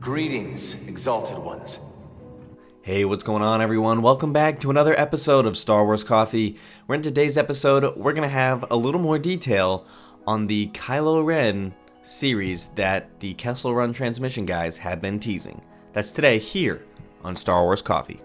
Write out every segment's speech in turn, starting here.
Greetings, exalted ones. Hey, what's going on, everyone? Welcome back to another episode of Star Wars Coffee, where in today's episode, we're going to have a little more detail on the Kylo Ren series that the Kessel Run transmission guys have been teasing. That's today here on Star Wars Coffee.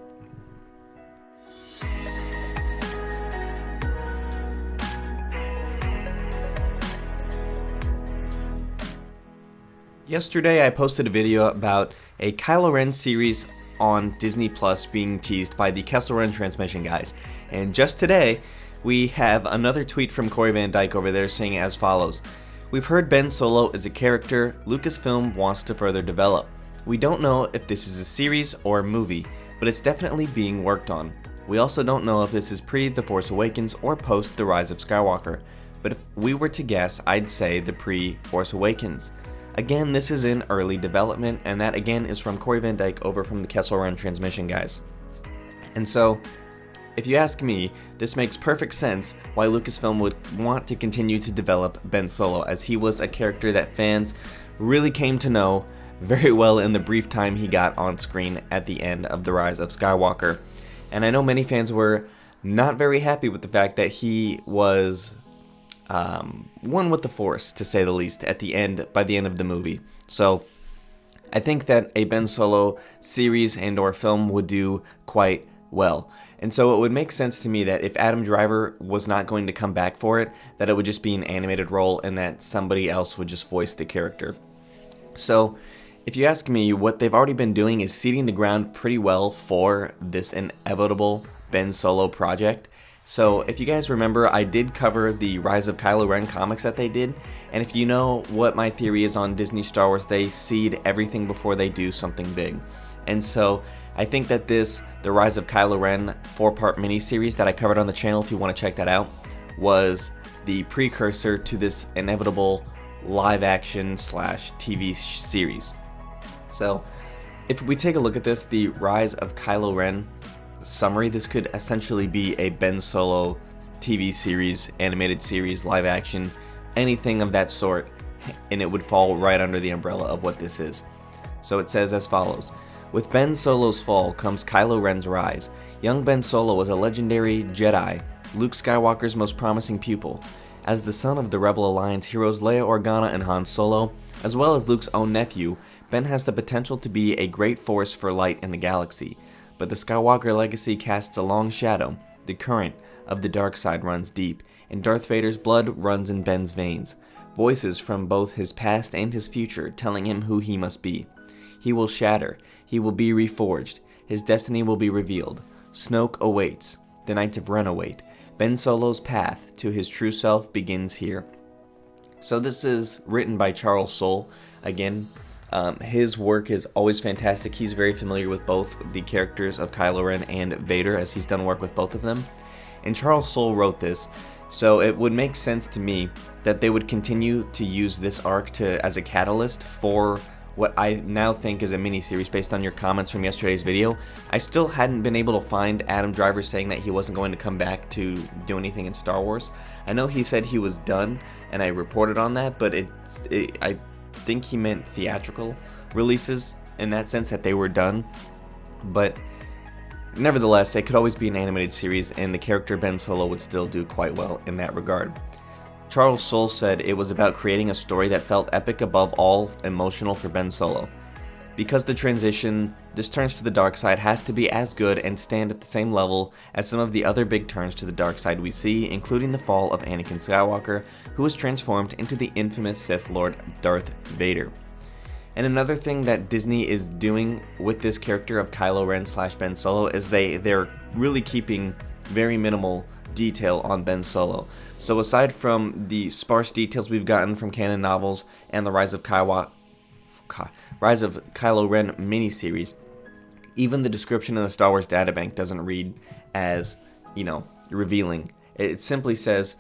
Yesterday, I posted a video about a Kylo Ren series on Disney Plus being teased by the Kessel Run transmission guys. And just today, we have another tweet from Corey Van Dyke over there saying as follows. We've heard Ben Solo is a character Lucasfilm wants to further develop. We don't know if this is a series or a movie, but it's definitely being worked on. We also don't know if this is pre The Force Awakens or post The Rise of Skywalker, but if we were to guess, I'd say the pre-Force Awakens. Again, this is in early development, and that again is from Corey Van Dyke over from the Kessel Run transmission guys. And so, if you ask me, this makes perfect sense why Lucasfilm would want to continue to develop Ben Solo, as he was a character that fans really came to know very well in the brief time he got on screen at the end of The Rise of Skywalker. And I know many fans were not very happy with the fact that he was one with the Force, to say the least, by the end of the movie. So I think that a Ben Solo series and or film would do quite well. And so it would make sense to me that if Adam Driver was not going to come back for it, that it would just be an animated role and that somebody else would just voice the character. So if you ask me, what they've already been doing is seeding the ground pretty well for this inevitable Ben Solo project. So if you guys remember, I did cover the Rise of Kylo Ren comics that they did, and if you know what my theory is on Disney Star Wars, they seed everything before they do something big. And so I think that the Rise of Kylo Ren 4-part miniseries that I covered on the channel, if you want to check that out, was the precursor to this inevitable live-action / TV series. So if we take a look at this, the Rise of Kylo Ren summary, this could essentially be a Ben Solo TV series, animated series, live action, anything of that sort, and it would fall right under the umbrella of what this is. So it says as follows. With Ben Solo's fall comes Kylo Ren's rise. Young Ben Solo was a legendary Jedi, Luke Skywalker's most promising pupil. As the son of the Rebel Alliance heroes Leia Organa and Han Solo, as well as Luke's own nephew, Ben has the potential to be a great force for light in the galaxy. But the Skywalker legacy casts a long shadow. The current of the dark side runs deep, and Darth Vader's blood runs in Ben's veins. Voices from both his past and his future telling him who he must be. He will shatter. He will be reforged. His destiny will be revealed. Snoke awaits. The Knights of Ren await. Ben Solo's path to his true self begins here. So this is written by Charles Soule. Again, his work is always fantastic. He's very familiar with both the characters of Kylo Ren and Vader, as he's done work with both of them. And Charles Soule wrote this, so it would make sense to me that they would continue to use this arc as a catalyst for what I now think is a miniseries based on your comments from yesterday's video. I still hadn't been able to find Adam Driver saying that he wasn't going to come back to do anything in Star Wars. I know he said he was done, and I reported on that, but I think he meant theatrical releases in that sense, that they were done. But nevertheless, it could always be an animated series, and the character Ben Solo would still do quite well in that regard. Charles Soule said it was about creating a story that felt epic, above all emotional, for Ben Solo. Because the transition, this turns to the dark side, has to be as good and stand at the same level as some of the other big turns to the dark side we see, including the fall of Anakin Skywalker, who was transformed into the infamous Sith Lord Darth Vader. And another thing that Disney is doing with this character of Kylo Ren / Ben Solo is they're really keeping very minimal detail on Ben Solo. So aside from the sparse details we've gotten from canon novels and the Rise of Kylo Ren miniseries, even the description in the Star Wars databank doesn't read as, revealing. It simply says,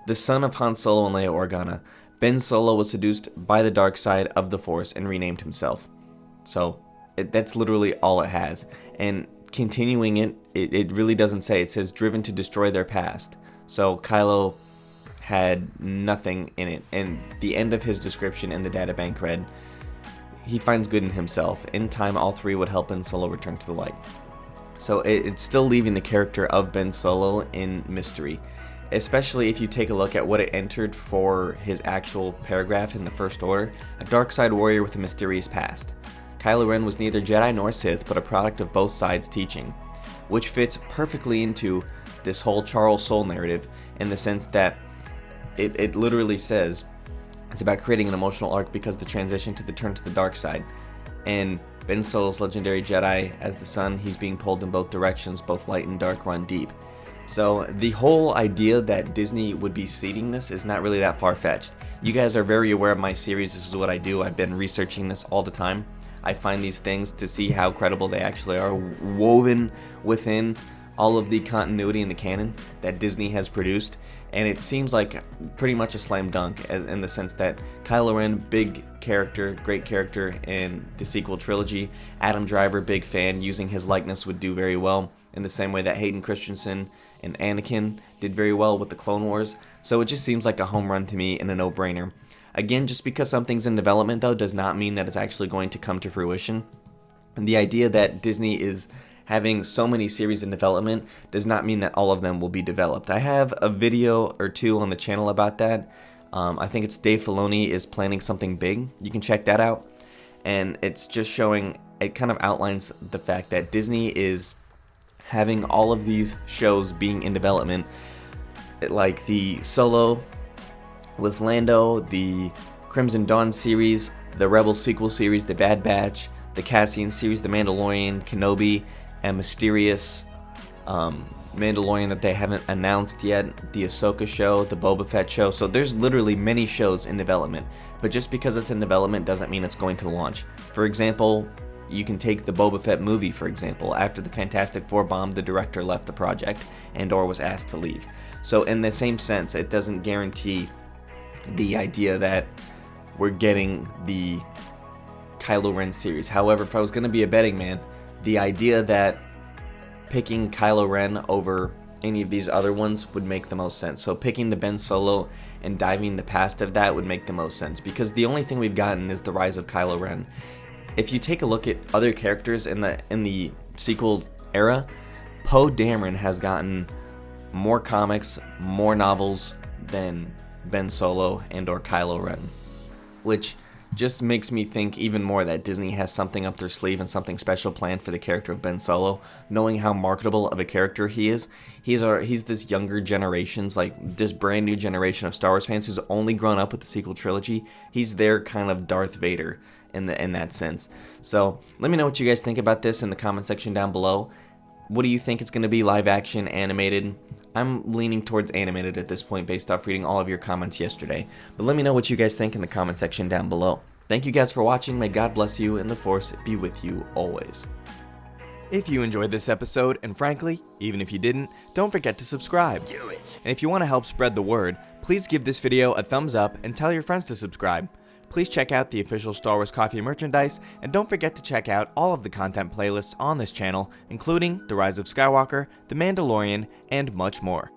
the son of Han Solo and Leia Organa, Ben Solo was seduced by the dark side of the Force and renamed himself. So that's literally all it has. And continuing it really doesn't say. It says driven to destroy their past. So Kylo had nothing in it. And the end of his description in the databank read, he finds good in himself. In time, all three would help Ben Solo return to the light. So it's still leaving the character of Ben Solo in mystery, especially if you take a look at what it entered for his actual paragraph in the First Order: a dark side warrior with a mysterious past. Kylo Ren was neither Jedi nor Sith, but a product of both sides' teaching, which fits perfectly into this whole Charles Soule narrative, in the sense that it literally says it's about creating an emotional arc because the transition to the turn to the dark side. And Ben Solo's legendary Jedi, as the son, he's being pulled in both directions, both light and dark run deep. So the whole idea that Disney would be seeding this is not really that far-fetched. You guys are very aware of my series. This is what I do. I've been researching this all the time. I find these things to see how credible they actually are, woven within all of the continuity in the canon that Disney has produced, and it seems like pretty much a slam dunk in the sense that Kylo Ren, big character, great character in the sequel trilogy. Adam Driver, big fan, using his likeness would do very well, in the same way that Hayden Christensen and Anakin did very well with the Clone Wars. So it just seems like a home run to me and a no-brainer. Again, just because something's in development though does not mean that it's actually going to come to fruition. And the idea that Disney is having so many series in development does not mean that all of them will be developed. I have a video or two on the channel about that. I think it's Dave Filoni is planning something big. You can check that out. And it's just showing, it kind of outlines the fact that Disney is having all of these shows being in development, like the Solo with Lando, the Crimson Dawn series, the Rebels sequel series, the Bad Batch, the Cassian series, the Mandalorian, Kenobi, and mysterious Mandalorian that they haven't announced yet, the Ahsoka show, the Boba Fett show. So there's literally many shows in development, but just because it's in development doesn't mean it's going to launch. For example, you can take the Boba Fett movie, for example. After the Fantastic Four bombed, the director left the project, and/or was asked to leave. So in the same sense, it doesn't guarantee the idea that we're getting the Kylo Ren series. However, if I was going to be a betting man, the idea that picking Kylo Ren over any of these other ones would make the most sense. So picking the Ben Solo and diving the past of that would make the most sense, because the only thing we've gotten is the rise of Kylo Ren. If you take a look at other characters in the sequel era, Poe Dameron has gotten more comics, more novels than Ben Solo and or Kylo Ren, which just makes me think even more that Disney has something up their sleeve and something special planned for the character of Ben Solo, knowing how marketable of a character he is. He's this younger generation's, like this brand new generation of Star Wars fans who's only grown up with the sequel trilogy. He's their kind of Darth Vader in that sense. So let me know what you guys think about this in the comment section down below. What do you think it's going to be, live action, animated? I'm leaning towards animated at this point based off reading all of your comments yesterday. But let me know what you guys think in the comment section down below. Thank you guys for watching. May God bless you and the Force be with you always. If you enjoyed this episode, and frankly, even if you didn't, don't forget to subscribe. Do it. And if you want to help spread the word, please give this video a thumbs up and tell your friends to subscribe. Please check out the official Star Wars Coffee merchandise, and don't forget to check out all of the content playlists on this channel, including The Rise of Skywalker, The Mandalorian, and much more.